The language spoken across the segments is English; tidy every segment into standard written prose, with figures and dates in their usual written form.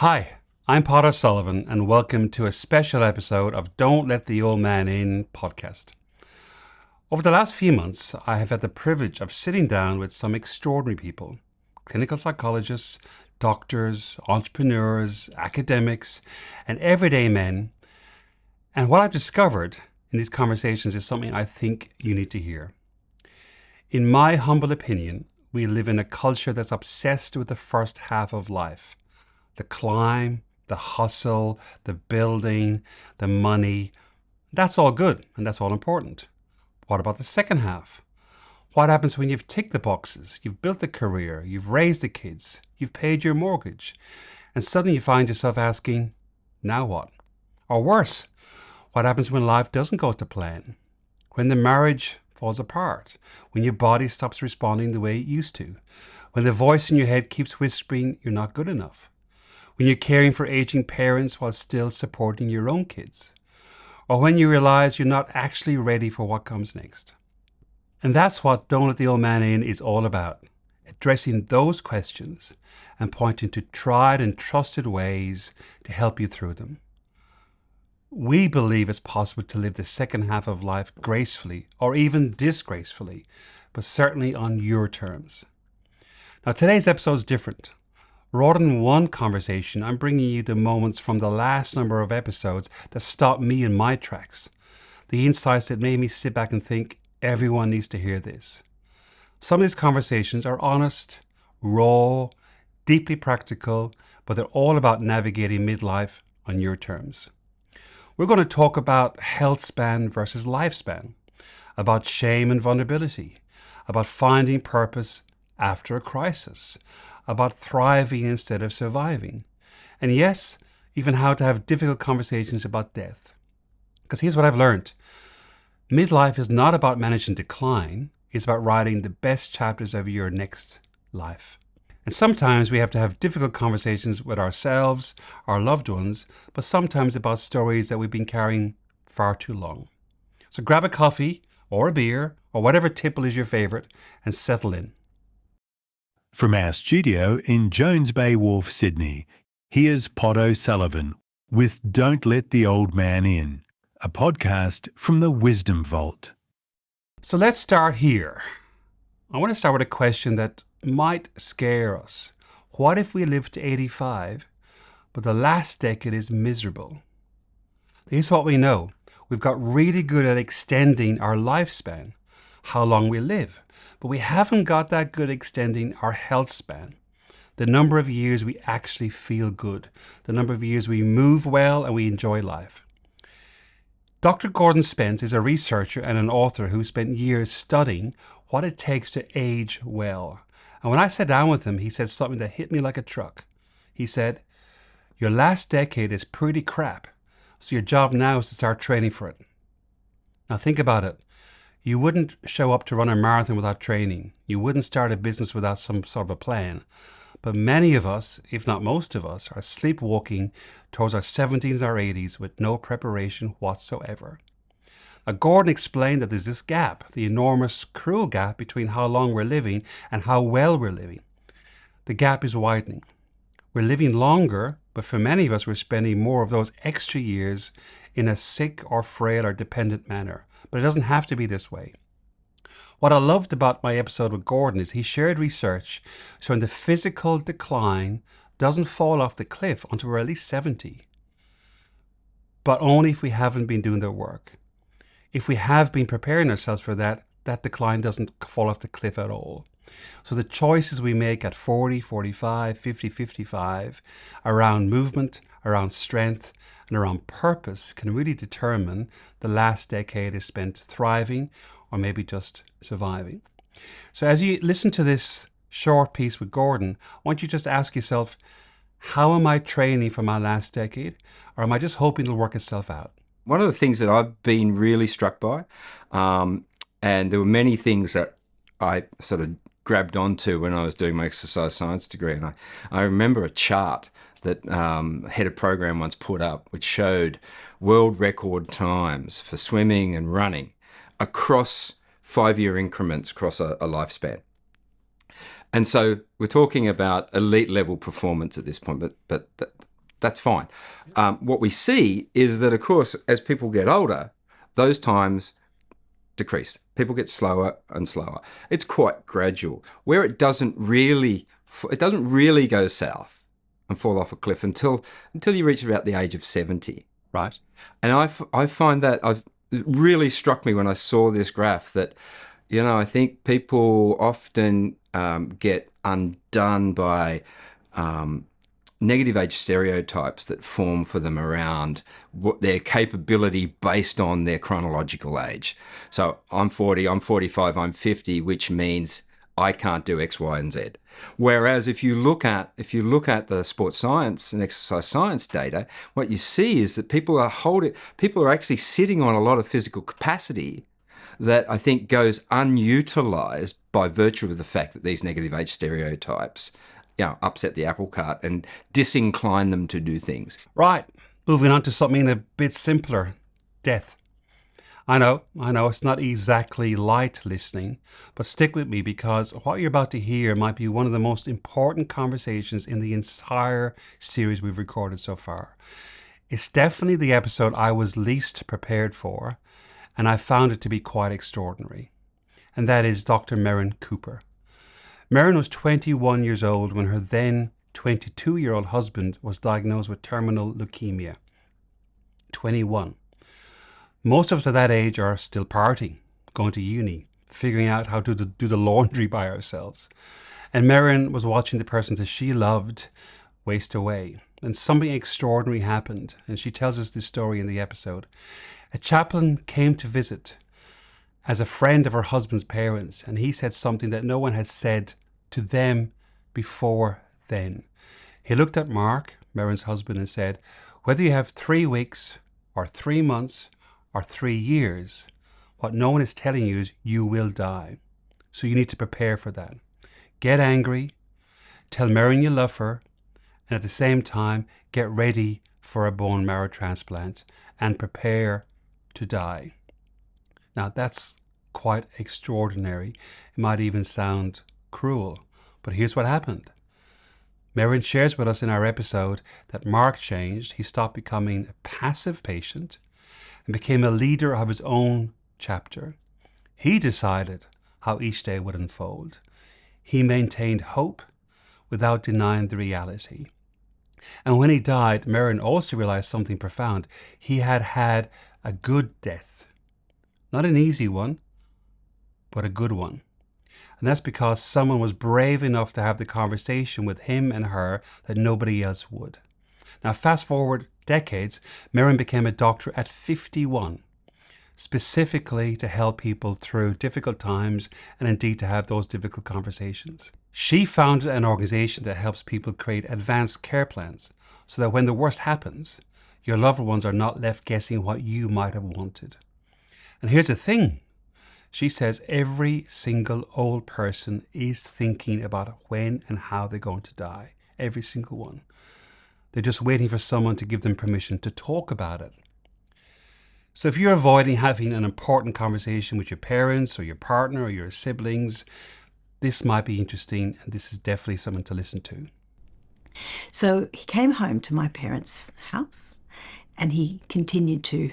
Hi, I'm Potter Sullivan, and welcome to a special episode of Don't Let the Old Man In podcast. Over the last few months, I have had the privilege of sitting down with some extraordinary people, clinical psychologists, doctors, entrepreneurs, academics, and everyday men. And what I've discovered in these conversations is something I think you need to hear. In my humble opinion, we live in a culture that's obsessed with the first half of life. The climb, the hustle, the building, the money, that's all good and that's all important. What about the second half? What happens when you've ticked the boxes, you've built the career, you've raised the kids, you've paid your mortgage, and suddenly you find yourself asking, now what? Or worse, what happens when life doesn't go to plan? When the marriage falls apart? When your body stops responding the way it used to? When the voice in your head keeps whispering you're not good enough? When you're caring for aging parents while still supporting your own kids? Or when you realize you're not actually ready for what comes next? And that's what Don't Let the Old Man In is all about, addressing those questions and pointing to tried and trusted ways to help you through them. We believe it's possible to live the second half of life gracefully or even disgracefully, but certainly on your terms. Now today's episode is different. Rather than one conversation, I'm bringing you the moments from the last number of episodes that stopped me in my tracks. The insights that made me sit back and think, everyone needs to hear this. Some of these conversations are honest, raw, deeply practical, but they're all about navigating midlife on your terms. We're going to talk about health span versus lifespan, about shame and vulnerability, about finding purpose after a crisis, about thriving instead of surviving. And yes, even how to have difficult conversations about death. Because here's what I've learned. Midlife is not about managing decline. It's about writing the best chapters of your next life. And sometimes we have to have difficult conversations with ourselves, our loved ones, but sometimes about stories that we've been carrying far too long. So grab a coffee or a beer or whatever tipple is your favorite and settle in. From our studio in Jones Bay Wharf, Sydney, here's Potter Sullivan with Don't Let the Old Man In, a podcast from the Wisdom Vault. So let's start here. I want to start with a question that might scare us. What if we live to 85, but the last decade is miserable? Here's what we know. We've got really good at extending our lifespan, how long we live. But we haven't got that good extending our health span, the number of years we actually feel good, the number of years we move well and we enjoy life. Dr. Gordon Spence is a researcher and an author who spent years studying what it takes to age well. And when I sat down with him, he said something that hit me like a truck. He said, your last decade is pretty crap, so your job now is to start training for it. Now think about it. You wouldn't show up to run a marathon without training. You wouldn't start a business without some sort of a plan. But many of us, if not most of us, are sleepwalking towards our 70s or 80s with no preparation whatsoever. Now, Gordon explained that there's this gap, the enormous, cruel gap between how long we're living and how well we're living. The gap is widening. We're living longer, but for many of us, we're spending more of those extra years in a sick or frail or dependent manner. But it doesn't have to be this way. What I loved about my episode with Gordon is he shared research showing the physical decline doesn't fall off the cliff until we're at least 70. But only if we haven't been doing the work. If we have been preparing ourselves for that, that decline doesn't fall off the cliff at all. So the choices we make at 40, 45, 50, 55 around movement, around strength, and around purpose can really determine the last decade is spent thriving or maybe just surviving. So as you listen to this short piece with Gordon, I want you to just ask yourself, how am I training for my last decade? Or am I just hoping it'll work itself out? One of the things that I've been really struck by, and there were many things that I sort of grabbed onto when I was doing my exercise science degree. And I remember a chart that head of program once put up, which showed world record times for swimming and running across 5-year increments across a lifespan. And so we're talking about elite level performance at this point, but That's fine. What we see is that, of course, as people get older, those times decrease. People get slower and slower. It's quite gradual. Where it doesn't really go south and fall off a cliff until you reach about the age of 70. Right. And I find that it really struck me when I saw this graph that, I think people often get undone by negative age stereotypes that form for them around what their capability based on their chronological age. So I'm 40, I'm 45, I'm 50, which means I can't do X, Y, and Z. Whereas if you look at the sports science and exercise science data, what you see is that people are actually sitting on a lot of physical capacity that I think goes unutilized by virtue of the fact that these negative age stereotypes upset the apple cart and disincline them to do things. Right. Moving on to something a bit simpler. Death. I know, it's not exactly light listening, but stick with me because what you're about to hear might be one of the most important conversations in the entire series we've recorded so far. It's definitely the episode I was least prepared for, and I found it to be quite extraordinary. And that is Dr. Merran Cooper. Merran was 21 years old when her then 22-year-old husband was diagnosed with terminal leukemia. 21. Most of us at that age are still partying, going to uni, figuring out how to do the laundry by ourselves. And Merran was watching the person that she loved waste away. And something extraordinary happened, and she tells us this story in the episode. A chaplain came to visit as a friend of her husband's parents, and he said something that no one had said to them before then. He looked at Mark, Merran's husband, and said, whether you have 3 weeks or 3 months or 3 years, what no one is telling you is you will die. So you need to prepare for that. Get angry, tell Merran you love her, and at the same time, get ready for a bone marrow transplant and prepare to die. Now that's quite extraordinary. It might even sound cruel, but here's what happened. Merran shares with us in our episode that Mark changed. He stopped becoming a passive patient and became a leader of his own chapter. He decided how each day would unfold. He maintained hope without denying the reality. And when he died, Merran also realized something profound. He had had a good death. Not an easy one, but a good one. And that's because someone was brave enough to have the conversation with him and her that nobody else would. Now, fast forward decades, Merran became a doctor at 51, specifically to help people through difficult times and indeed to have those difficult conversations. She founded an organization that helps people create advanced care plans so that when the worst happens, your loved ones are not left guessing what you might have wanted. And here's the thing. She says every single old person is thinking about when and how they're going to die. Every single one. They're just waiting for someone to give them permission to talk about it. So if you're avoiding having an important conversation with your parents or your partner or your siblings, this might be interesting, and this is definitely something to listen to. So he came home to my parents' house and he continued to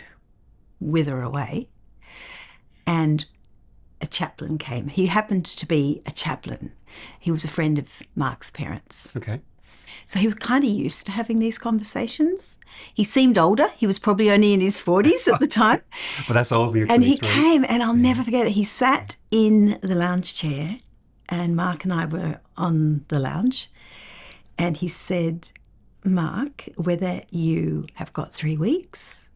wither away. And a chaplain came. He happened to be a chaplain. He was a friend of Mark's parents. Okay. So he was kind of used to having these conversations. He seemed older. He was probably only in his 40s at the time. But that's all we're And he came, and I'll never forget it. He sat in the lounge chair, and Mark and I were on the lounge. And he said, Mark, whether you have got 3 weeks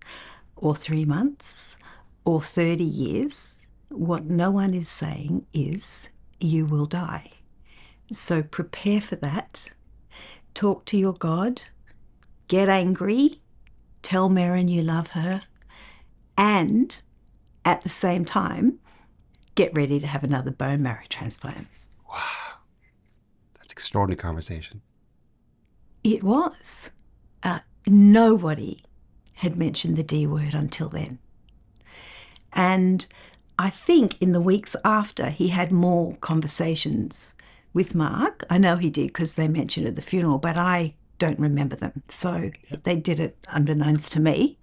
or 3 months or 30 years, what no one is saying is you will die. So prepare for that. Talk to your God. Get angry. Tell Merran you love her. And at the same time, get ready to have another bone marrow transplant. Wow. That's extraordinary conversation. It was. Nobody had mentioned the D word until then. And I think in the weeks after, he had more conversations with Mark. I know he did because they mentioned at the funeral, but I don't remember them. So they did it unbeknownst to me.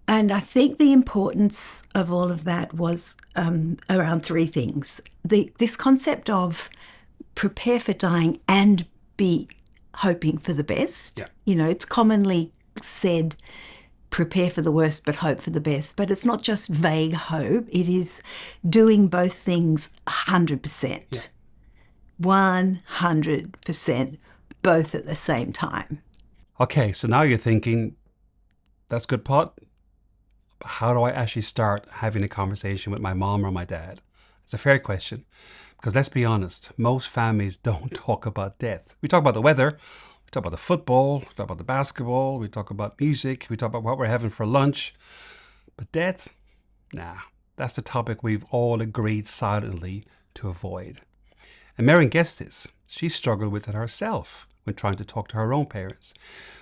And I think the importance of all of that was around three things. This concept of prepare for dying and be hoping for the best. Yeah. You know, it's commonly said, prepare for the worst but hope for the best. But it's not just vague hope. It is doing both things 100%. Yeah. 100%, both at the same time. Okay, so now you're thinking, that's good, Pot. But how do I actually start having a conversation with my mom or my dad? It's a fair question. Because let's be honest, most families don't talk about death. We talk about the weather, we talk about the football, we talk about the basketball, we talk about music, we talk about what we're having for lunch. But death? Nah, that's the topic we've all agreed silently to avoid. And Merran guessed this. She struggled with it herself when trying to talk to her own parents.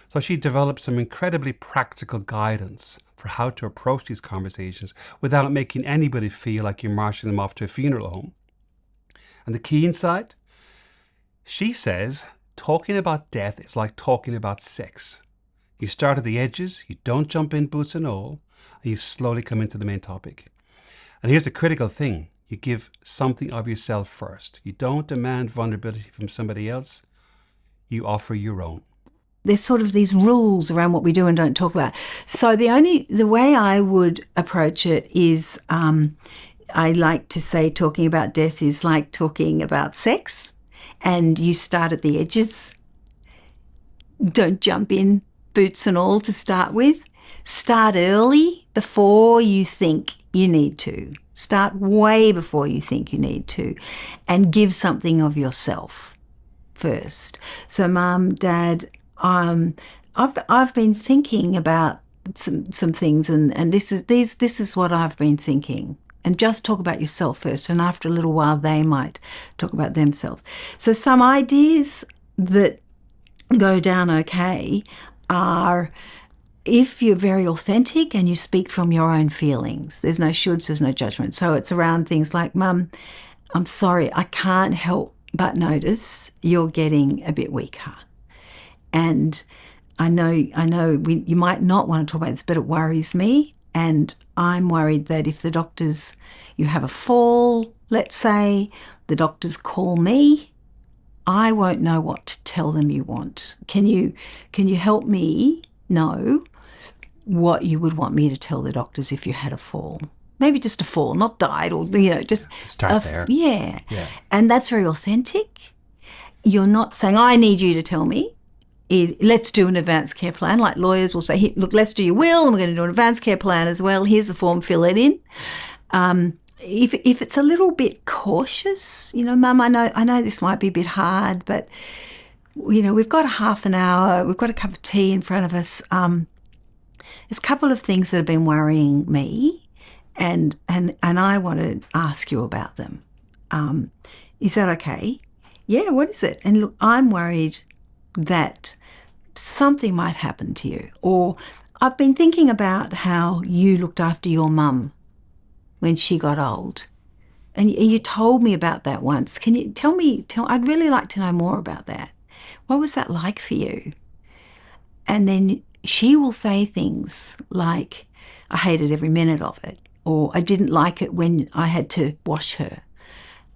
So she developed some incredibly practical guidance for how to approach these conversations without making anybody feel like you're marching them off to a funeral home. And the key insight? She says talking about death is like talking about sex. You start at the edges, you don't jump in boots and all, and you slowly come into the main topic. And here's the critical thing. You give something of yourself first. You don't demand vulnerability from somebody else. You offer your own. There's sort of these rules around what we do and don't talk about. So the way I would approach it is I like to say talking about death is like talking about sex, and you start at the edges. Don't jump in, boots and all, to start with. Start early before you think you need to. Start way before you think you need to, and give something of yourself first. So, Mum, Dad, I've been thinking about some things, and this is what I've been thinking. And just talk about yourself first, and after a little while they might talk about themselves. So some ideas that go down okay are if you're very authentic and you speak from your own feelings. There's no shoulds, there's no judgment. So it's around things like, Mum, I'm sorry, I can't help but notice you're getting a bit weaker. And I know you might not want to talk about this, but it worries me. And I'm worried that if the doctors, you have a fall, let's say, the doctors call me, I won't know what to tell them you want. Can you help me know what you would want me to tell the doctors if you had a fall? Maybe just a fall, not died, or, just start there. Yeah. And that's very authentic. You're not saying, I need you to tell me. Let's do an advanced care plan. Like lawyers will say, look, let's do your will, and we're going to do an advanced care plan as well. Here's the form, fill it in. If it's a little bit cautious, Mum, I know this might be a bit hard, but we've got a half an hour, we've got a cup of tea in front of us. There's a couple of things that have been worrying me, and I want to ask you about them. Is that okay? Yeah, what is it? And look, I'm worried that something might happen to you. Or I've been thinking about how you looked after your mum when she got old. And you told me about that once. Can you tell me, I'd really like to know more about that. What was that like for you? And then she will say things like, I hated every minute of it, or I didn't like it when I had to wash her.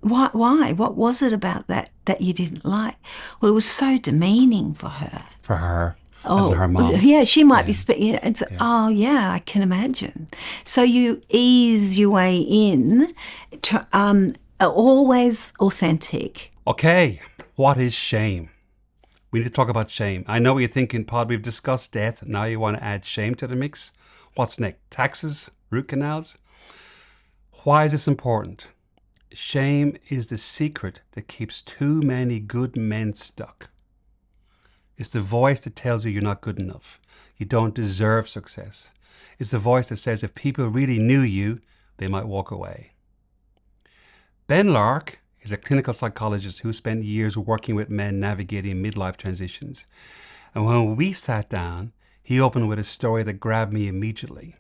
Why? What was it about that you didn't like? Well, it was so demeaning for her. For her, as in her mom. Yeah, she might be speaking. Oh, yeah, I can imagine. So you ease your way in, to, always authentic. Okay, what is shame? We need to talk about shame. I know what you're thinking, Pod. We've discussed death. Now you want to add shame to the mix. What's next? Taxes? Root canals? Why is this important? Shame is the secret that keeps too many good men stuck. It's the voice that tells you you're not good enough. You don't deserve success. It's the voice that says if people really knew you, they might walk away. Ben Larke is a clinical psychologist who spent years working with men navigating midlife transitions. And when we sat down, he opened with a story that grabbed me immediately.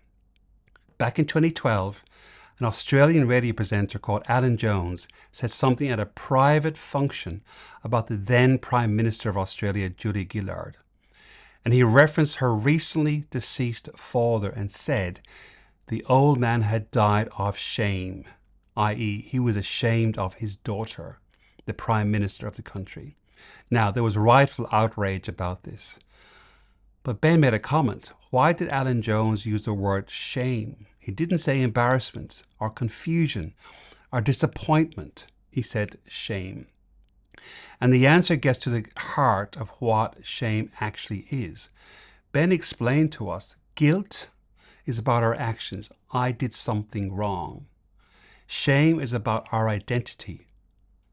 Back in 2012, An Australian radio presenter called Alan Jones said something at a private function about the then Prime Minister of Australia, Julia Gillard. And he referenced her recently deceased father and said the old man had died of shame, i.e. he was ashamed of his daughter, the Prime Minister of the country. Now, there was rightful outrage about this. But Ben made a comment. Why did Alan Jones use the word shame? He didn't say embarrassment or confusion or disappointment. He said shame. And the answer gets to the heart of what shame actually is. Ben explained to us guilt is about our actions. I did something wrong. Shame is about our identity.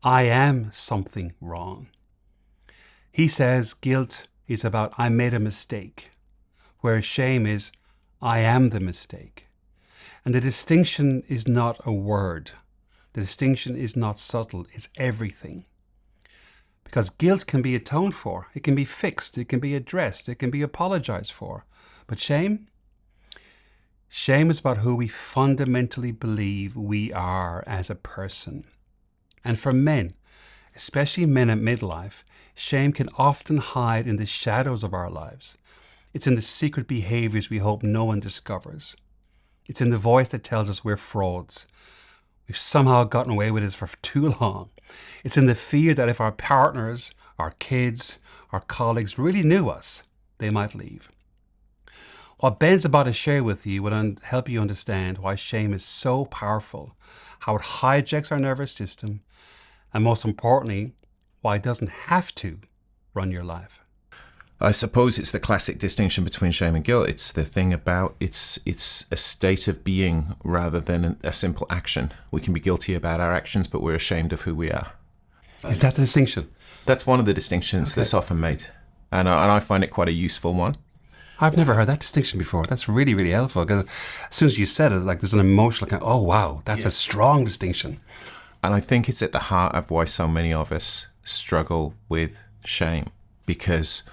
I am something wrong. He says guilt is about I made a mistake, whereas shame is I am the mistake. And the distinction is not a word. The distinction is not subtle. It's everything. Because guilt can be atoned for. It can be fixed. It can be addressed. It can be apologized for. But shame? Shame is about who we fundamentally believe we are as a person. And for men, especially men at midlife, shame can often hide in the shadows of our lives. It's in the secret behaviors we hope no one discovers. It's in the voice that tells us we're frauds. We've somehow gotten away with this for too long. It's in the fear that if our partners, our kids, our colleagues really knew us, they might leave. What Ben's about to share with you will help you understand why shame is so powerful, how it hijacks our nervous system, and most importantly, why it doesn't have to run your life. I suppose it's the classic distinction between shame and guilt. It's the thing about it's a state of being rather than a simple action. We can be guilty about our actions, but we're ashamed of who we are. Is that the distinction? That's one of the distinctions that's often made. And I find it quite a useful one. I've never heard that distinction before. That's really, really helpful. Because as soon as you said it, like there's an emotional kind of, oh, wow, that's a strong distinction. And I think it's at the heart of why so many of us struggle with shame, because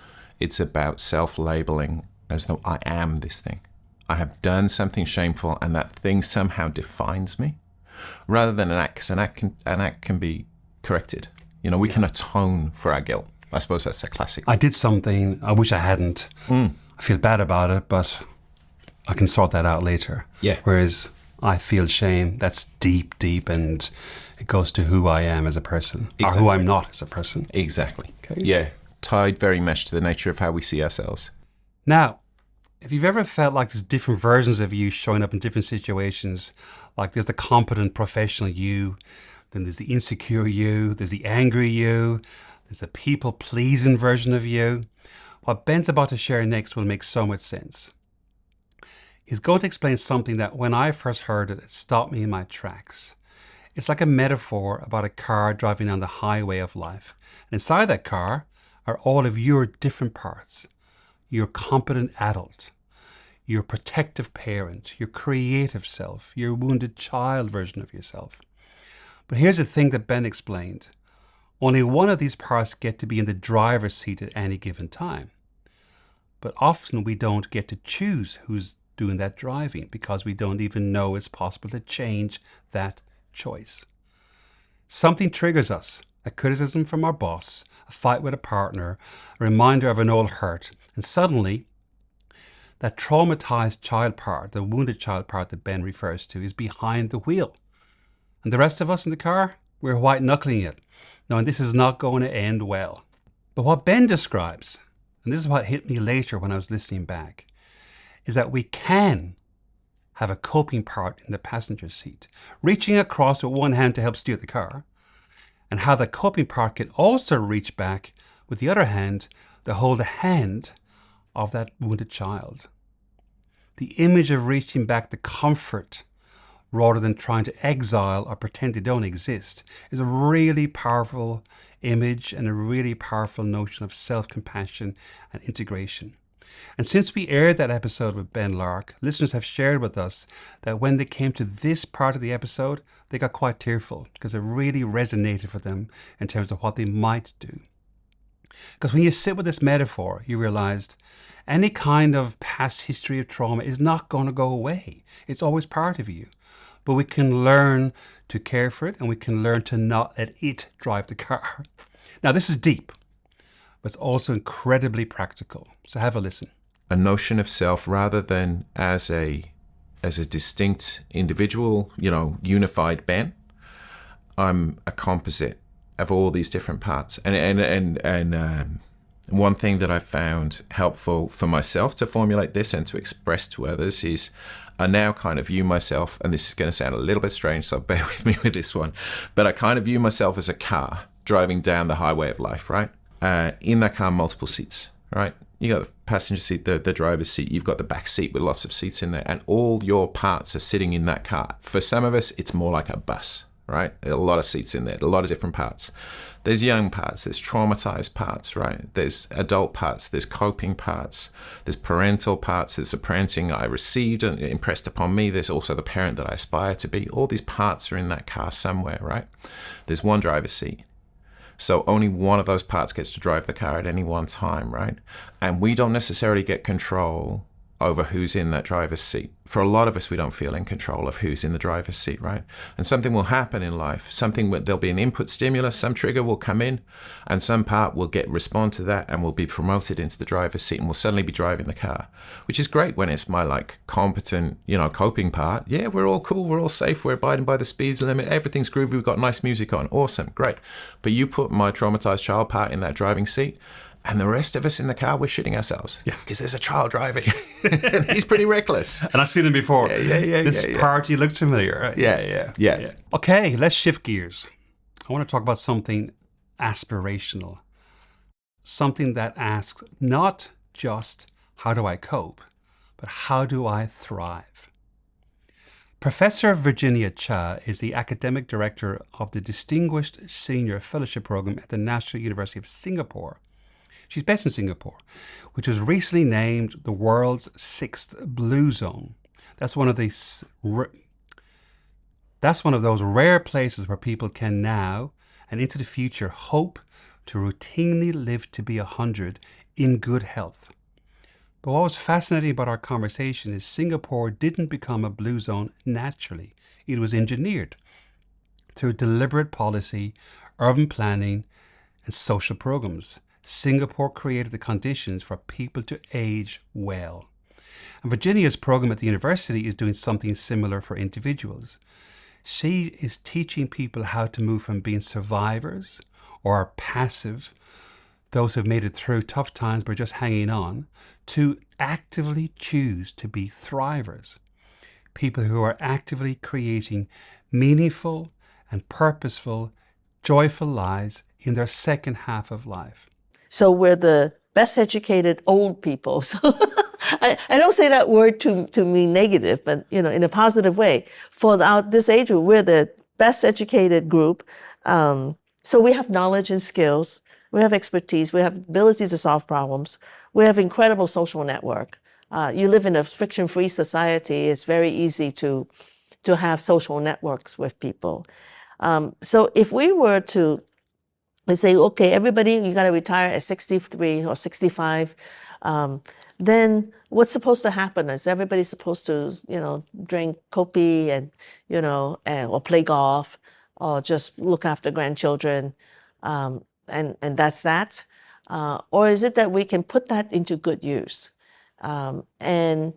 it's about self-labeling as though I am this thing. I have done something shameful and that thing somehow defines me, rather than an act, because an act can be corrected. You know, we can atone for our guilt. I suppose that's a classic. I did something I wish I hadn't. I feel bad about it, but I can sort that out later. Yeah. Whereas I feel shame, that's deep, deep, and it goes to who I am as a person, or who I'm not as a person. Exactly. Okay. Yeah. Tied very much to the nature of how we see ourselves. Now, if you've ever felt like there's different versions of you showing up in different situations, like there's the competent professional you, then there's the insecure you, there's the angry you, there's the people-pleasing version of you, what Ben's about to share next will make so much sense. He's going to explain something that when I first heard it, it stopped me in my tracks. It's like a metaphor about a car driving down the highway of life. And inside that car are all of your different parts. Your competent adult, your protective parent, your creative self, your wounded child version of yourself. But here's the thing that Ben explained. Only one of these parts get to be in the driver's seat at any given time. But often we don't get to choose who's doing that driving because we don't even know it's possible to change that choice. Something triggers us, a criticism from our boss, a fight with a partner, a reminder of an old hurt, and suddenly that traumatized child part, the wounded child part that Ben refers to, is behind the wheel. And the rest of us in the car, we're white-knuckling it. Now, this is not going to end well. But what Ben describes, and this is what hit me later when I was listening back, is that we can have a coping part in the passenger seat, reaching across with one hand to help steer the car, and how the coping part can also reach back with the other hand to hold the hand of that wounded child. The image of reaching back to comfort rather than trying to exile or pretend they don't exist is a really powerful image and a really powerful notion of self-compassion and integration. And since we aired that episode with Ben Larke, listeners have shared with us that when they came to this part of the episode, they got quite tearful because it really resonated for them in terms of what they might do. Because when you sit with this metaphor, you realized any kind of past history of trauma is not going to go away. It's always part of you. but we can learn to care for it and we can learn to not let it drive the car. Now, this is deep, but it's also incredibly practical. So have a listen. A notion of self rather than as a distinct individual, unified Ben. I'm a composite of all these different parts. And one thing that I found helpful for myself to formulate this and to express to others is I now kind of view myself, and this is going to sound a little bit strange, so bear with me with this one, but I kind of view myself as a car driving down the highway of life, right? In that car, multiple seats, right? You got the passenger seat, the driver's seat, you've got the back seat with lots of seats in there, and all your parts are sitting in that car. For some of us, it's more like a bus, right? A lot of seats in there, a lot of different parts. There's young parts, there's traumatized parts, right? There's adult parts, there's coping parts, there's parental parts, there's the parenting I received and impressed upon me. There's also the parent that I aspire to be. All these parts are in that car somewhere, right? There's one driver's seat. So only one of those parts gets to drive the car at any one time, right? And we don't necessarily get control over who's in that driver's seat. For a lot of us, we don't feel in control of who's in the driver's seat, right? And something will happen in life. There'll be an input stimulus, some trigger will come in, and some part will respond to that and will be promoted into the driver's seat and will suddenly be driving the car, which is great when it's my competent, coping part. Yeah, we're all cool, we're all safe, we're abiding by the speed limit, everything's groovy, we've got nice music on, awesome, great. But you put my traumatized child part in that driving seat, and the rest of us in the car, we're shitting ourselves. Yeah. Because there's a child driving. And he's pretty reckless. And I've seen him before. Yeah. This party looks familiar. Yeah. Okay, let's shift gears. I want to talk about something aspirational. Something that asks not just, how do I cope? But how do I thrive? Professor Virginia Cha is the academic director of the Distinguished Senior Fellowship Program at the National University of Singapore. She's based in Singapore, which was recently named the world's 6th blue zone. That's one of those rare places where people can now and into the future hope to routinely live to be 100 in good health. But what was fascinating about our conversation is Singapore didn't become a blue zone naturally. It was engineered through deliberate policy, urban planning, and social programs. Singapore created the conditions for people to age well. And Virginia's program at the university is doing something similar for individuals. She is teaching people how to move from being survivors or passive, those who've made it through tough times but just hanging on, to actively choose to be thrivers. People who are actively creating meaningful and purposeful, joyful lives in their second half of life. So we're the best educated old people. So I don't say that word to mean negative, but in a positive way. For this age group, we're the best educated group. So we have knowledge and skills. We have expertise. We have abilities to solve problems. We have incredible social network. You live in a friction-free society. It's very easy to have social networks with people. So if we were to say, okay, everybody, you got to retire at 63 or 65, then what's supposed to happen is everybody's supposed to, drink kopi and, or play golf or just look after grandchildren, and that's that. Or is it that we can put that into good use? And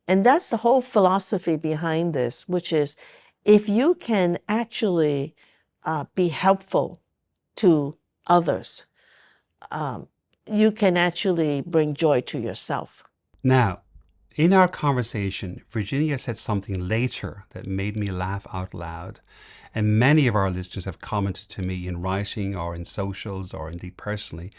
that's the whole philosophy behind this, which is if you can actually be helpful to others, you can actually bring joy to yourself. Now, in our conversation, Virginia said something later that made me laugh out loud. And many of our listeners have commented to me in writing or in socials or indeed personally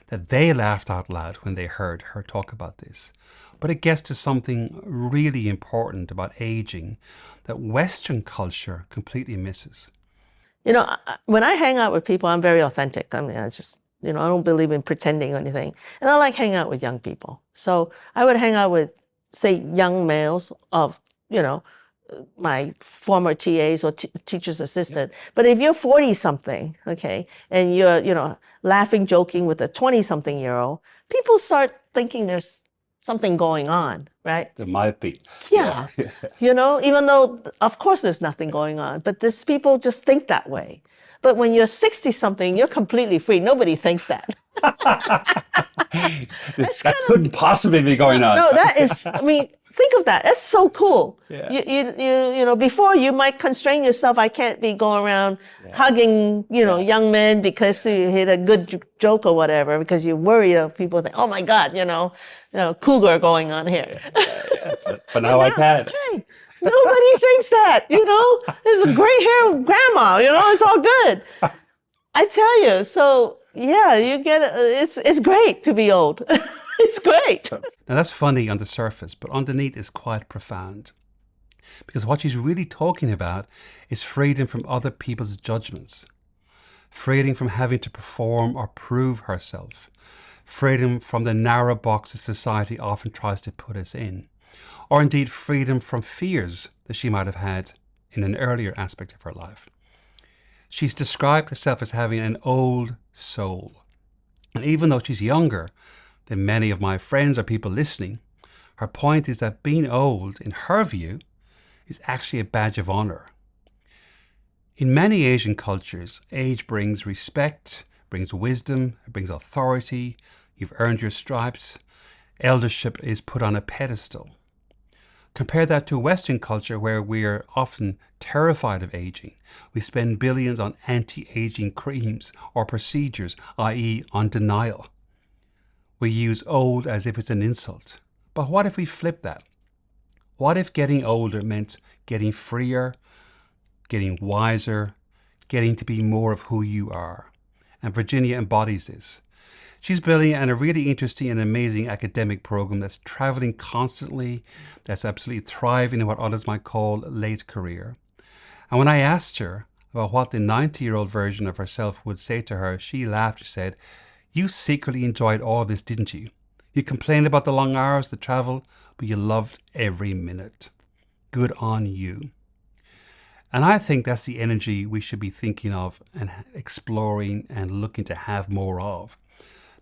that they laughed out loud when they heard her talk about this. But it gets to something really important about aging that Western culture completely misses. When I hang out with people, I'm very authentic. I mean, I don't believe in pretending or anything. And I like hanging out with young people. So I would hang out with, say, young males of, my former TAs or teacher's assistant. But if you're 40-something, okay, and you're, laughing, joking with a 20-something-year-old, people start thinking there's something going on, right? There might be. Yeah. Even though, of course, there's nothing going on, but these people just think that way. But when you're 60-something, you're completely free. Nobody thinks that. That couldn't possibly be going on. No, that is, think of that. That's so cool. Yeah. Before you might constrain yourself. I can't be going around hugging, young men because you hit a good joke or whatever, because you worry of people think, oh my God, cougar going on here. But now I can. Hey, nobody thinks that, There's a gray hair grandma, it's all good. I tell you, so yeah, you get it's great to be old. It's great. Now that's funny on the surface, but underneath is quite profound. Because what she's really talking about is freedom from other people's judgments. Freedom from having to perform or prove herself. Freedom from the narrow boxes society often tries to put us in. Or indeed freedom from fears that she might have had in an earlier aspect of her life. She's described herself as having an old soul. And even though she's younger than many of my friends or people listening, her point is that being old, in her view, is actually a badge of honor. In many Asian cultures, age brings respect, brings wisdom, it brings authority, you've earned your stripes, eldership is put on a pedestal. Compare that to Western culture where we're often terrified of aging. We spend billions on anti-aging creams or procedures, i.e. on denial. We use old as if it's an insult. But what if we flip that? What if getting older meant getting freer, getting wiser, getting to be more of who you are? And Virginia embodies this. She's building a really interesting and amazing academic program that's traveling constantly, that's absolutely thriving in what others might call late career. And when I asked her about what the 90-year-old version of herself would say to her, she laughed and said, "You secretly enjoyed all this, didn't you? You complained about the long hours, the travel, but you loved every minute. Good on you." And I think that's the energy we should be thinking of and exploring and looking to have more of.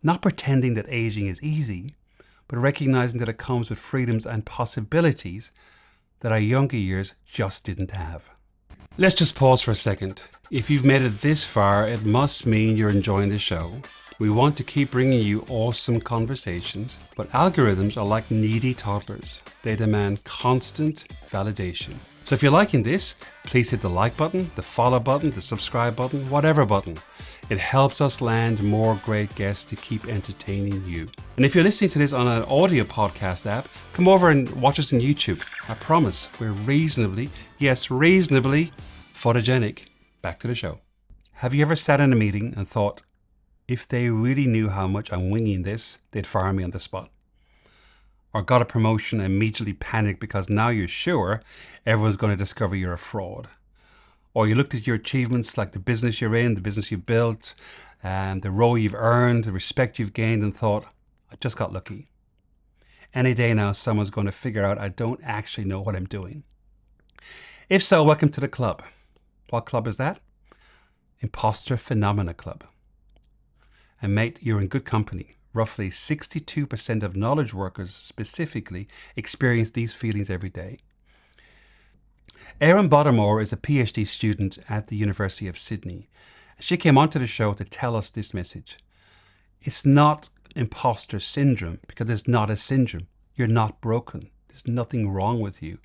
Not pretending that aging is easy, but recognizing that it comes with freedoms and possibilities that our younger years just didn't have. Let's just pause for a second. If you've made it this far, it must mean you're enjoying the show. We want to keep bringing you awesome conversations, but algorithms are like needy toddlers. They demand constant validation. So if you're liking this, please hit the like button, the follow button, the subscribe button, whatever button. It helps us land more great guests to keep entertaining you. And if you're listening to this on an audio podcast app, come over and watch us on YouTube. I promise we're reasonably photogenic. Back to the show. Have you ever sat in a meeting and thought, if they really knew how much I'm winging this, they'd fire me on the spot? Or got a promotion and immediately panicked because now you're sure everyone's going to discover you're a fraud? Or you looked at your achievements, like the business you're in, the business you've built, and the role you've earned, the respect you've gained, and thought, I just got lucky. Any day now, someone's going to figure out I don't actually know what I'm doing. If so, welcome to the club. What club is that? Imposter Phenomena Club. And mate, you're in good company. Roughly 62% of knowledge workers specifically experience these feelings every day. Erin Buttermore is a PhD student at the University of Sydney. She came onto the show to tell us this message. It's not imposter syndrome, because it's not a syndrome. You're not broken. There's nothing wrong with you.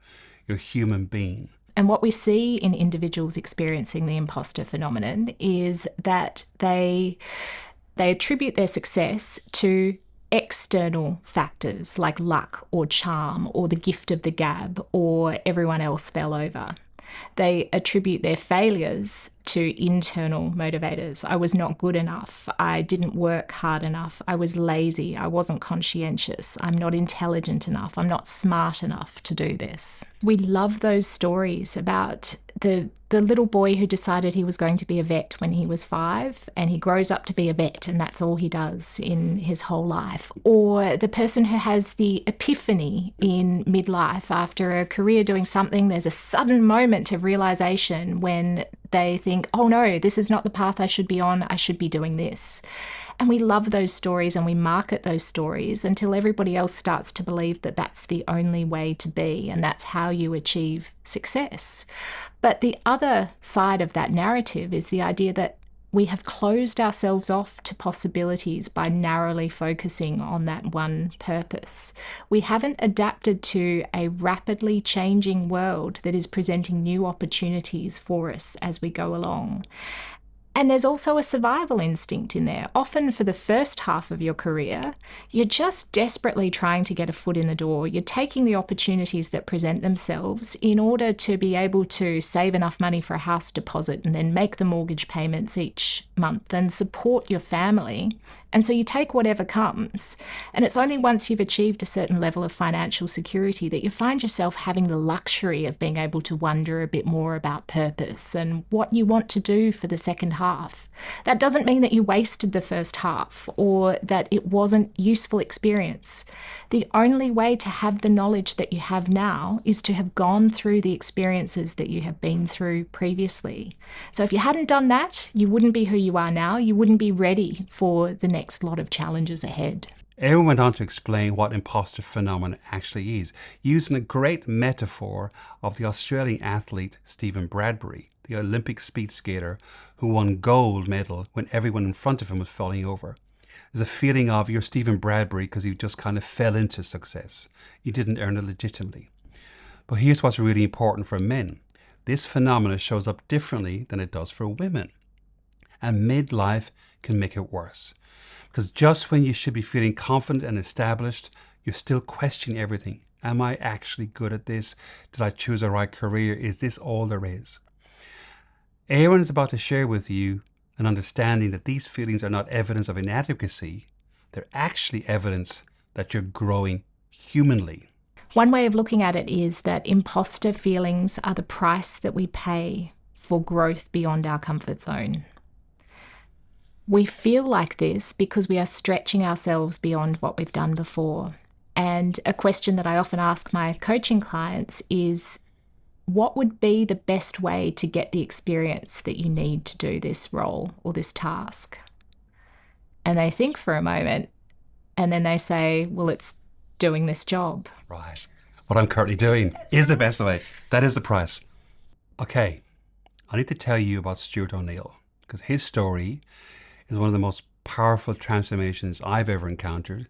You're a human being. And what we see in individuals experiencing the imposter phenomenon is that they attribute their success to external factors like luck or charm or the gift of the gab or everyone else fell over. They attribute their failures to internal motivators. I was not good enough. I didn't work hard enough. I was lazy. I wasn't conscientious. I'm not intelligent enough. I'm not smart enough to do this. We love those stories about the little boy who decided he was going to be a vet when he was 5 and he grows up to be a vet and that's all he does in his whole life. Or the person who has the epiphany in midlife after a career doing something, there's a sudden moment of realization when they think, oh no, this is not the path I should be on, I should be doing this. And we love those stories and we market those stories until everybody else starts to believe that that's the only way to be and that's how you achieve success. But the other side of that narrative is the idea that we have closed ourselves off to possibilities by narrowly focusing on that one purpose. We haven't adapted to a rapidly changing world that is presenting new opportunities for us as we go along. And there's also a survival instinct in there. Often for the first half of your career, you're just desperately trying to get a foot in the door. You're taking the opportunities that present themselves in order to be able to save enough money for a house deposit and then make the mortgage payments each month and support your family. And so you take whatever comes. And it's only once you've achieved a certain level of financial security that you find yourself having the luxury of being able to wonder a bit more about purpose and what you want to do for the second half. That doesn't mean that you wasted the first half or that it wasn't useful experience. The only way to have the knowledge that you have now is to have gone through the experiences that you have been through previously. So if you hadn't done that, you wouldn't be who you are now. You wouldn't be ready for the next lot of challenges ahead. Erin went on to explain what imposter phenomenon actually is, using a great metaphor of the Australian athlete Stephen Bradbury, the Olympic speed skater who won gold medal when everyone in front of him was falling over. There's a feeling of you're Stephen Bradbury because you just kind of fell into success. You didn't earn it legitimately. But here's what's really important for men. This phenomenon shows up differently than it does for women. And midlife can make it worse. Because just when you should be feeling confident and established, you're still questioning everything. Am I actually good at this? Did I choose the right career? Is this all there is? Erin is about to share with you an understanding that these feelings are not evidence of inadequacy. They're actually evidence that you're growing humanly. One way of looking at it is that imposter feelings are the price that we pay for growth beyond our comfort zone. We feel like this because we are stretching ourselves beyond what we've done before. And a question that I often ask my coaching clients is, what would be the best way to get the experience that you need to do this role or this task? And they think for a moment and then they say, well, it's doing this job. Right. What I'm currently doing is the best way. That is the price. Okay. I need to tell you about Stuart O'Neill because his story is one of the most powerful transformations I've ever encountered.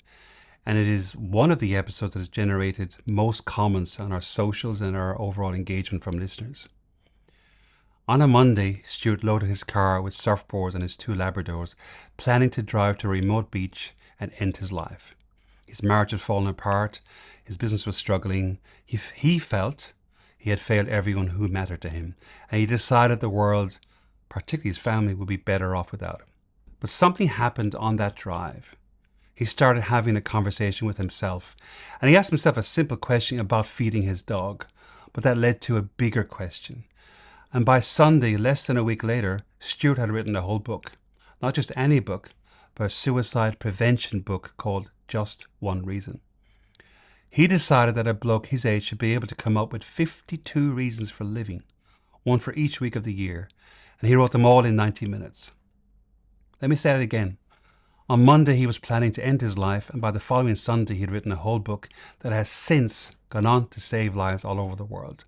And it is one of the episodes that has generated most comments on our socials and our overall engagement from listeners. On a Monday, Stuart loaded his car with surfboards and his 2 Labradors, planning to drive to a remote beach and end his life. His marriage had fallen apart, his business was struggling, he felt he had failed everyone who mattered to him, and he decided the world, particularly his family, would be better off without him. But something happened on that drive. He started having a conversation with himself, and he asked himself a simple question about feeding his dog, but that led to a bigger question. And by Sunday, less than a week later, Stuart had written a whole book. Not just any book, but a suicide prevention book called Just One Reason. He decided that a bloke his age should be able to come up with 52 reasons for living, one for each week of the year, and he wrote them all in 90 minutes. Let me say it again. On Monday, he was planning to end his life, and by the following Sunday, he had written a whole book that has since gone on to save lives all over the world.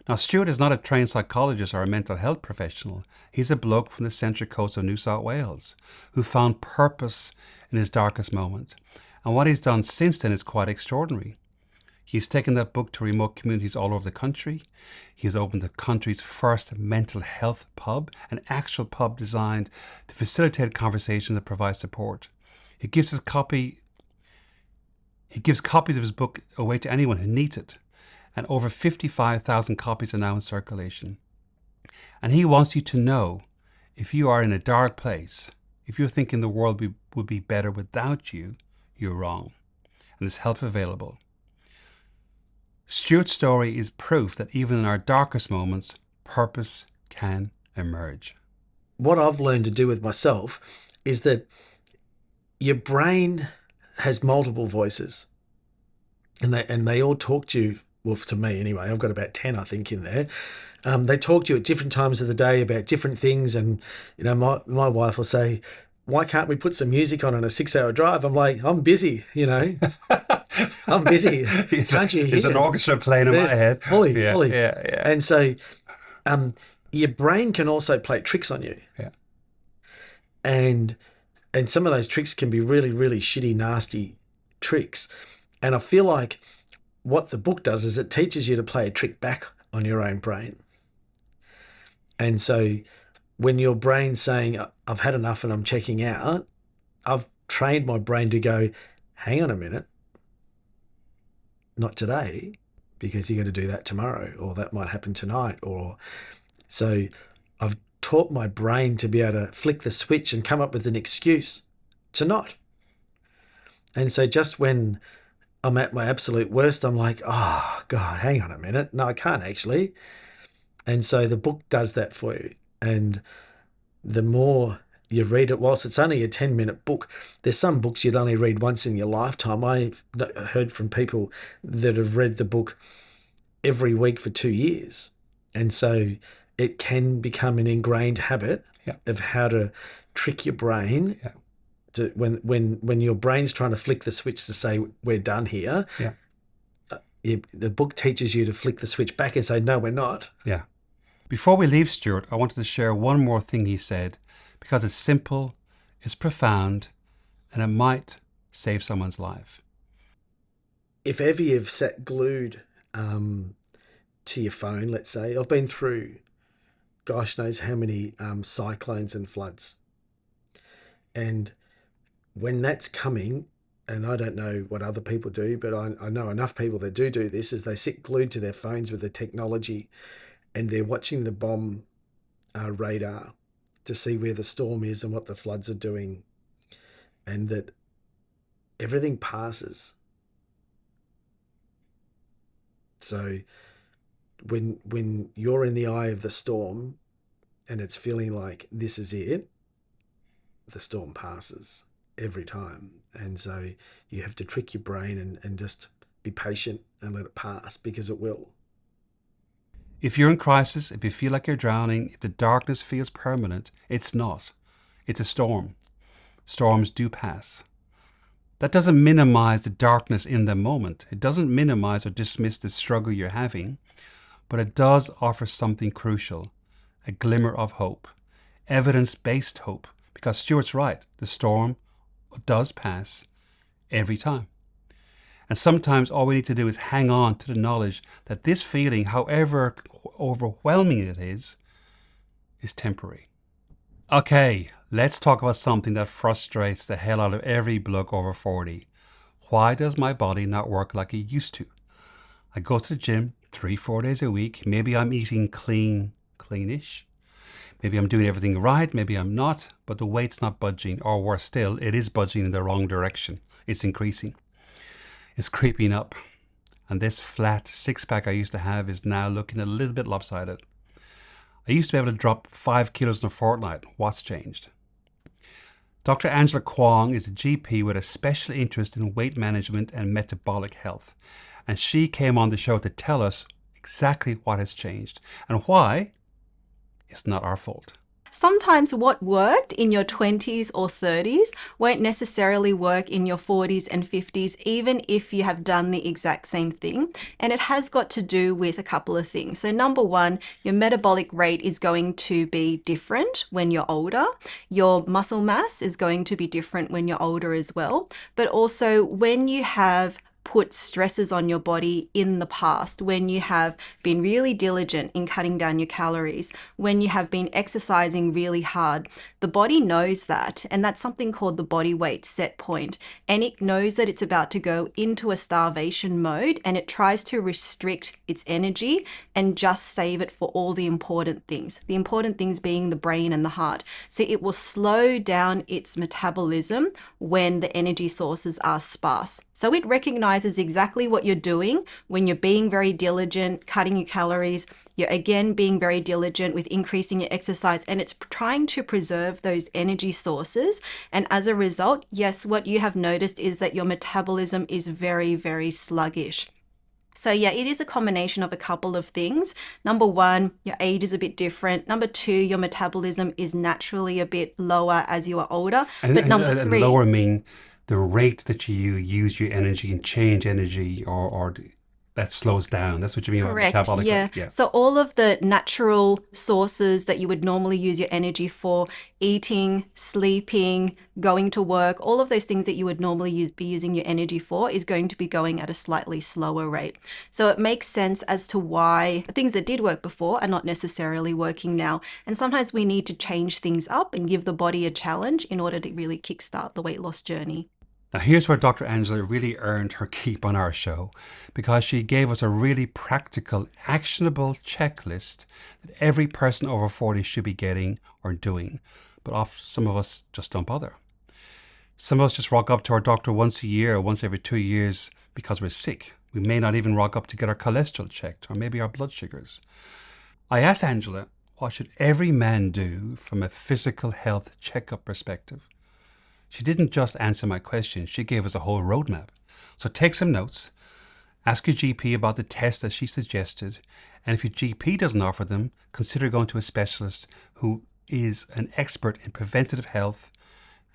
Now, Stuart is not a trained psychologist or a mental health professional. He's a bloke from the Central Coast of New South Wales who found purpose in his darkest moment. And what he's done since then is quite extraordinary. He's taken that book to remote communities all over the country. He's opened the country's first mental health pub, an actual pub designed to facilitate conversations and provide support. He gives copies of his book away to anyone who needs it. And over 55,000 copies are now in circulation. And he wants you to know, if you are in a dark place, if you're thinking the world would be better without you, you're wrong. And there's help available. Stuart's story is proof that even in our darkest moments, purpose can emerge. What I've learned to do with myself is that your brain has multiple voices, and they all talk to you. Well, to me anyway, I've got about 10, I think, in there. They talk to you at different times of the day about different things, and my wife will say, why can't we put some music on a 6-hour drive? I'm like, I'm busy, you know. I'm busy. Can't you hear? There's an orchestra playing in my head. Fully. Yeah. And so your brain can also play tricks on you. Yeah. And some of those tricks can be really, really shitty, nasty tricks. And I feel like what the book does is it teaches you to play a trick back on your own brain. And so when your brain's saying, I've had enough and I'm checking out, I've trained my brain to go, hang on a minute, not today, because you're going to do that tomorrow, or that might happen tonight. Or so I've taught my brain to be able to flick the switch and come up with an excuse to not. And so just when I'm at my absolute worst, I'm like, oh, God, hang on a minute. No, I can't actually. And so the book does that for you. And the more you read it, whilst it's only a 10-minute book, there's some books you'd only read once in your lifetime. I've heard from people that have read the book every week for 2 years. And so it can become an ingrained habit of how to trick your brain to when your brain's trying to flick the switch to say, we're done here. The book teaches you to flick the switch back and say, no, we're not. Yeah. Before we leave Stuart, I wanted to share one more thing he said, because it's simple, it's profound, and it might save someone's life. If ever you've sat glued to your phone, let's say, I've been through gosh knows how many cyclones and floods. And when that's coming, and I don't know what other people do, but I know enough people that do this, is they sit glued to their phones with the technology and they're watching the bomb radar to see where the storm is and what the floods are doing, and that everything passes. So when you're in the eye of the storm and it's feeling like this is it, the storm passes every time. And so you have to trick your brain and just be patient and let it pass, because it will. If you're in crisis, if you feel like you're drowning, if the darkness feels permanent, it's not. It's a storm. Storms do pass. That doesn't minimize the darkness in the moment. It doesn't minimize or dismiss the struggle you're having, but it does offer something crucial, a glimmer of hope, evidence-based hope, because Stuart's right, the storm does pass every time. And sometimes all we need to do is hang on to the knowledge that this feeling, however overwhelming it is temporary. Okay, let's talk about something that frustrates the hell out of every bloke over 40. Why does my body not work like it used to? I go to the gym 3-4 days a week. Maybe I'm eating cleanish. Maybe I'm doing everything right, maybe I'm not, but the weight's not budging, or worse still, it is budging in the wrong direction. It's increasing. It's creeping up. And this flat six-pack I used to have is now looking a little bit lopsided. I used to be able to drop 5 kilos in a fortnight. What's changed? Dr. Angela Kwong is a GP with a special interest in weight management and metabolic health. And she came on the show to tell us exactly what has changed and why it's not our fault. Sometimes what worked in your 20s or 30s won't necessarily work in your 40s and 50s, even if you have done the exact same thing. And it has got to do with a couple of things. So number one, your metabolic rate is going to be different when you're older. Your muscle mass is going to be different when you're older as well. But also when you have put stresses on your body in the past, when you have been really diligent in cutting down your calories, when you have been exercising really hard, the body knows that, and that's something called the body weight set point, and it knows that it's about to go into a starvation mode, and it tries to restrict its energy and just save it for all the important things being the brain and the heart. So it will slow down its metabolism when the energy sources are sparse. So it recognizes exactly what you're doing when you're being very diligent, cutting your calories. You're again being very diligent with increasing your exercise, and it's trying to preserve those energy sources. And as a result, yes, what you have noticed is that your metabolism is very, very sluggish. So yeah, it is a combination of a couple of things. Number one, your age is a bit different. Number two, your metabolism is naturally a bit lower as you are older. But number three, lower mean the rate that you use your energy and change energy, or that slows down. That's what you mean by correct, metabolic rate. yeah. So all of the natural sources that you would normally use your energy for, eating, sleeping, going to work, all of those things that you would normally be using your energy for is going to be going at a slightly slower rate. So it makes sense as to why things that did work before are not necessarily working now. And sometimes we need to change things up and give the body a challenge in order to really kickstart the weight loss journey. Now, here's where Dr. Angela really earned her keep on our show, because she gave us a really practical, actionable checklist that every person over 40 should be getting or doing. But some of us just don't bother. Some of us just rock up to our doctor once a year or once every 2 years because we're sick. We may not even rock up to get our cholesterol checked or maybe our blood sugars. I asked Angela, what should every man do from a physical health checkup perspective? She didn't just answer my question, she gave us a whole roadmap. So take some notes, ask your GP about the test that she suggested, and if your GP doesn't offer them, consider going to a specialist who is an expert in preventative health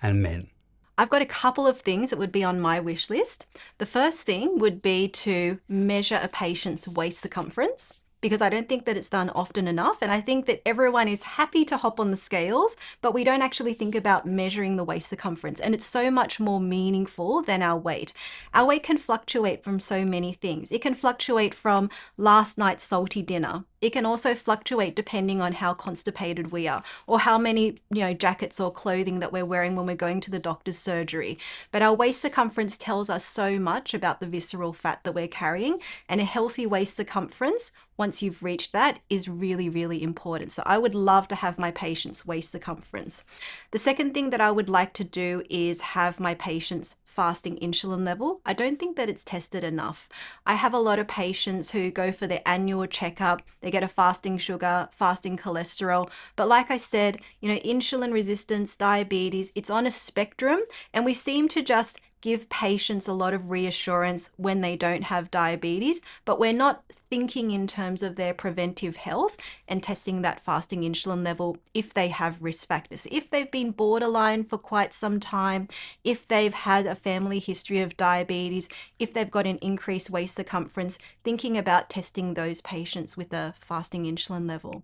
and men. I've got a couple of things that would be on my wish list. The first thing would be to measure a patient's waist circumference, because I don't think that it's done often enough. And I think that everyone is happy to hop on the scales, but we don't actually think about measuring the waist circumference. And it's so much more meaningful than our weight. Our weight can fluctuate from so many things. It can fluctuate from last night's salty dinner. It can also fluctuate depending on how constipated we are, or how many, jackets or clothing that we're wearing when we're going to the doctor's surgery. But our waist circumference tells us so much about the visceral fat that we're carrying, and a healthy waist circumference, once you've reached that, is really, really important. So I would love to have my patient's waist circumference. The second thing that I would like to do is have my patient's fasting insulin level. I don't think that it's tested enough. I have a lot of patients who go for their annual checkup. They get a fasting sugar, fasting cholesterol. But like I said, insulin resistance, diabetes, it's on a spectrum, and we seem to just give patients a lot of reassurance when they don't have diabetes, but we're not thinking in terms of their preventive health and testing that fasting insulin level if they have risk factors. If they've been borderline for quite some time, if they've had a family history of diabetes, if they've got an increased waist circumference, thinking about testing those patients with a fasting insulin level.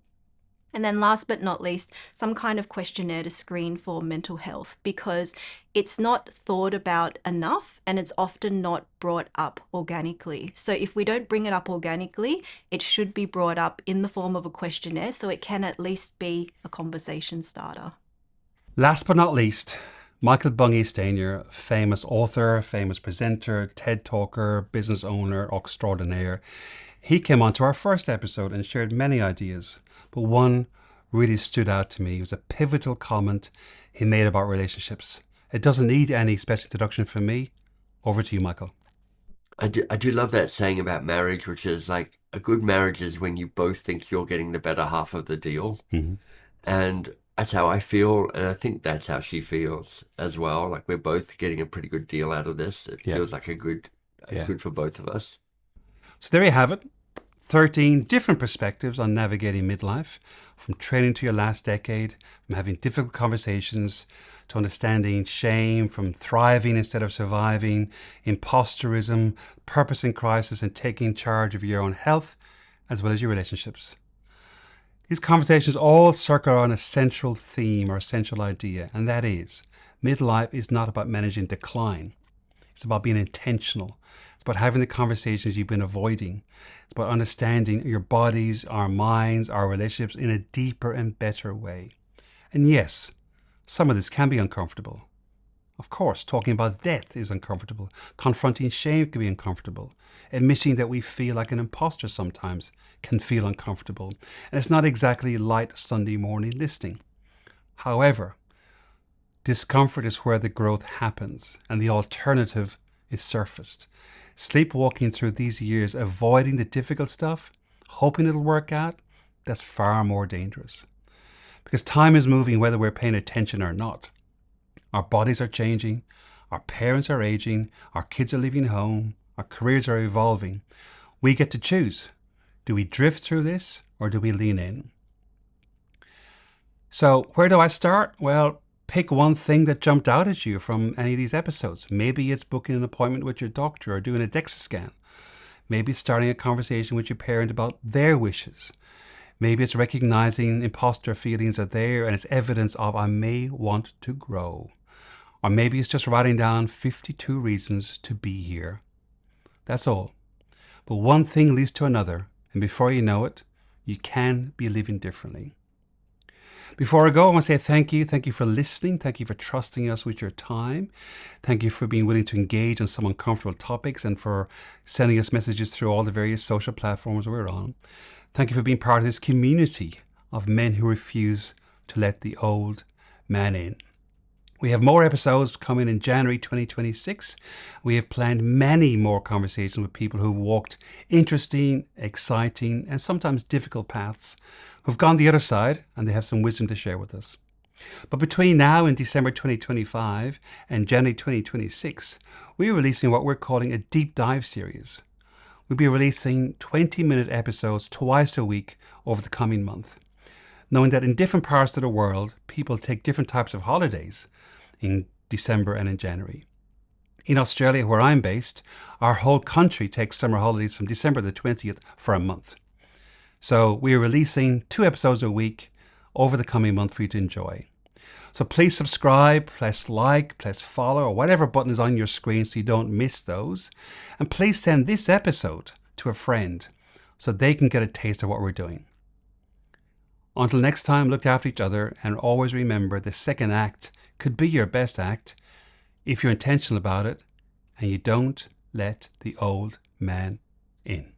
And then last but not least, some kind of questionnaire to screen for mental health, because it's not thought about enough and it's often not brought up organically. So if we don't bring it up organically, it should be brought up in the form of a questionnaire so it can at least be a conversation starter. Last but not least, Michael Bungay Stanier, famous author, famous presenter, TED talker, business owner, extraordinaire. He came onto our first episode and shared many ideas, but one really stood out to me. It was a pivotal comment he made about relationships. It doesn't need any special introduction from me. Over to you, Michael. I do love that saying about marriage, which is like, a good marriage is when you both think you're getting the better half of the deal. Mm-hmm. And that's how I feel, and I think that's how she feels as well. Like, we're both getting a pretty good deal out of this. It feels like good for both of us. So there you have it. 13 different perspectives on navigating midlife, from training to your last decade, from having difficult conversations to understanding shame, from thriving instead of surviving, imposterism, purpose in crisis, and taking charge of your own health as well as your relationships. These conversations all circle around a central theme or essential idea, and that is midlife is not about managing decline. It's about being intentional. It's about having the conversations you've been avoiding. It's about understanding your bodies, our minds, our relationships in a deeper and better way. And yes, some of this can be uncomfortable. Of course, talking about death is uncomfortable. Confronting shame can be uncomfortable. Admitting that we feel like an imposter sometimes can feel uncomfortable. And it's not exactly light Sunday morning listening. However, discomfort is where the growth happens and the alternative is surfaced. Sleepwalking through these years, avoiding the difficult stuff, hoping it'll work out, that's far more dangerous. Because time is moving whether we're paying attention or not. Our bodies are changing, our parents are aging, our kids are leaving home, our careers are evolving. We get to choose. Do we drift through this or do we lean in? So where do I start? Well, pick one thing that jumped out at you from any of these episodes. Maybe it's booking an appointment with your doctor or doing a DEXA scan. Maybe it's starting a conversation with your parent about their wishes. Maybe it's recognizing imposter feelings are there and it's evidence of I may want to grow. Or maybe it's just writing down 52 reasons to be here. That's all. But one thing leads to another, and before you know it, you can be living differently. Before I go, I want to say thank you. Thank you for listening. Thank you for trusting us with your time. Thank you for being willing to engage on some uncomfortable topics and for sending us messages through all the various social platforms we're on. Thank you for being part of this community of men who refuse to let the old man in. We have more episodes coming in January 2026. We have planned many more conversations with people who've walked interesting, exciting, and sometimes difficult paths, who've gone the other side, and they have some wisdom to share with us. But between now and December 2025 and January 2026, we're releasing what we're calling a deep dive series. We'll be releasing 20-minute episodes twice a week over the coming month, knowing that in different parts of the world, people take different types of holidays in December and in January. In Australia, where I'm based, our whole country takes summer holidays from December the 20th for a month. So we are releasing 2 episodes a week over the coming month for you to enjoy. So please subscribe, press like, press follow, or whatever button is on your screen so you don't miss those. And please send this episode to a friend so they can get a taste of what we're doing. Until next time, look after each other and always remember the second act could be your best act if you're intentional about it and you don't let the old man in.